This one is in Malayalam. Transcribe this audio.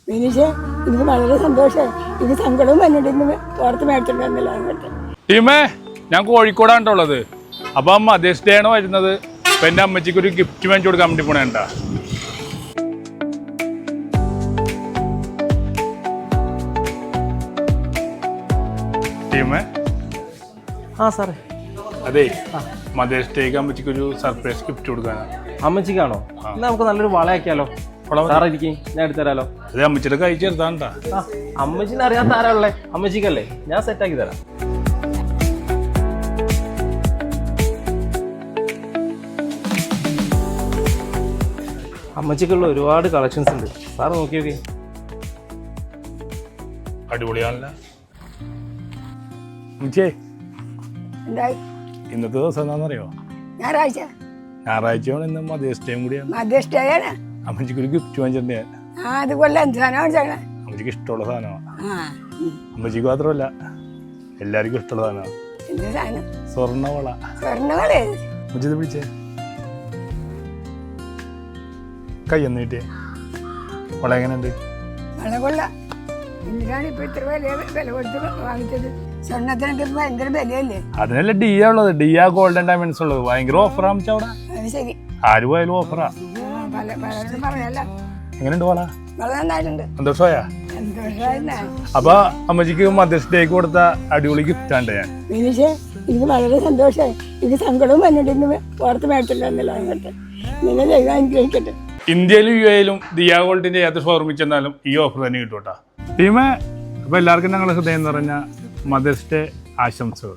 വിനീഷേ എനിക്ക് വളരെ സന്തോഷമായി. എനിക്ക് സങ്കടവും വന്നിട്ട് പുറത്ത് മേടിച്ചിട്ടുണ്ടെന്നില്ല അങ്ങോട്ട്. ടീമേ, ഞാൻ കോഴിക്കോടാണ് ഉള്ളത്. അപ്പം മദേഴ്സ് ഡേ ആണ് വരുന്നത്. അപ്പം എൻ്റെ അമ്മച്ചിക്ക് ഒരു ഗിഫ്റ്റ് വാങ്ങിച്ചു കൊടുക്കാൻ വേണ്ടി പോണേണ്ട. ടീമേ, സാറേ, അതെ മദേഴ്സ് ഡേക്ക് അമ്മച്ചിക്ക് ഒരു സർപ്രൈസ് ഗിഫ്റ്റ് കൊടുക്കാനാണ്. അമ്മച്ചിക്കാണോ? എന്നാ നമുക്ക് നല്ലൊരു വളയാക്കിയാലോ? സാറേ ഇരിക്കും, ഞാൻ എടുത്തുതരാലോ. അതെ, അമ്മച്ചിയുടെ കൈ ചേർത്താണ്ടാ. അമ്മച്ചിനെ അറിയാത്ത ആരാ ഉള്ളേ? അമ്മച്ചിക്കല്ലേ, ഞാൻ സെറ്റാക്കി തരാം. അമ്മച്ചിക്കുള്ള ഒരുപാട് കളക്ഷൻസ് ഉണ്ട്, സാറ് നോക്കി നോക്കി. അടിപൊളിയാണല്ലോ. അമ്മച്ചിയെ, എന്തായി ഇന്നത്തെ ദിവസം എന്താണെന്നറിയോ? ഞായറാഴ്ച. ഞായറാഴ്ചയാണ്, ഇന്ന് മദേഴ്സ് ഡേയും കൂടിയാണ്. മദേഴ്സ് ഡേ ആണ്. അമ്മച്ചിക്ക് ഒരു ഗിഫ്റ്റ് വാങ്ങിച്ചിട്ടുണ്ട് ഞാൻ. അത് കൊല്ലം എന്ത് സാധനമാണ്? അമ്മച്ചിക്ക് ഇഷ്ടമുള്ള സാധനമാണ്. അമ്മച്ചിക്ക് മാത്രമല്ല, എല്ലാവർക്കും ഇഷ്ടമുള്ള സാധനമാണ്. എന്ത് സാധനം? സ്വർണ്ണവള. സ്വർണ്ണവളേ? അമ്മച്ചി ഇത് പിടിച്ചേ, കൈ ഒന്ന് കിട്ടിയേ. വള എങ്ങനെയുണ്ട്? വള കൊള്ള. എന്തിനാണ് ഇപ്പൊ ഇത്ര വില കൊടുത്ത് വാങ്ങിച്ചത്? സ്വർണ്ണത്തിനൊക്കെ ഭയങ്കര വിലയല്ലേ? അതിനല്ല ഡിയ ഉള്ളത്, ഡിയ ഗോൾഡൻ ഡയമണ്ട്സ് ഉള്ളത്. ഭയങ്കര ഓഫറാ അമ്മച്ച അവിടെ. അത് ശരി, ആര് പോയാലും ഓഫറാ. പലരോടും പറഞ്ഞല്ല. എങ്ങനെയുണ്ട് വള? വളരെ നന്നായിട്ടുണ്ട്. സന്തോഷമായാ? അപ്പൊ അമ്മച്ചിക്ക് മദേഴ്സ് ഡേക്ക് കൊടുത്ത അടിപൊളി ഗിഫ്റ്റ് ആണ് ഞാൻ. വിനീഷേ എനിക്ക് വളരെ സന്തോഷമായി. എനിക്ക് സങ്കടവും വന്നിട്ട് പുറത്ത് മേടിച്ചിട്ടുണ്ടെന്നില്ല അങ്ങോട്ട്. നിങ്ങൾ ദൈവം അനുഗ്രഹിക്കട്ടെ. ഇന്ത്യയിലും യു എയിലും ദിയ ഗോൾഡിന്റെ ഏത് ഷോറൂമിൽ ചെന്നാലും ഈ ഓഫർ തന്നെ കിട്ടും കേട്ടോ. ടീമേ, അപ്പൊ എല്ലാവർക്കും ഞങ്ങളുടെ ഹൃദയം നിറഞ്ഞ മദേഴ്സ് ഡേ ആശംസകൾ.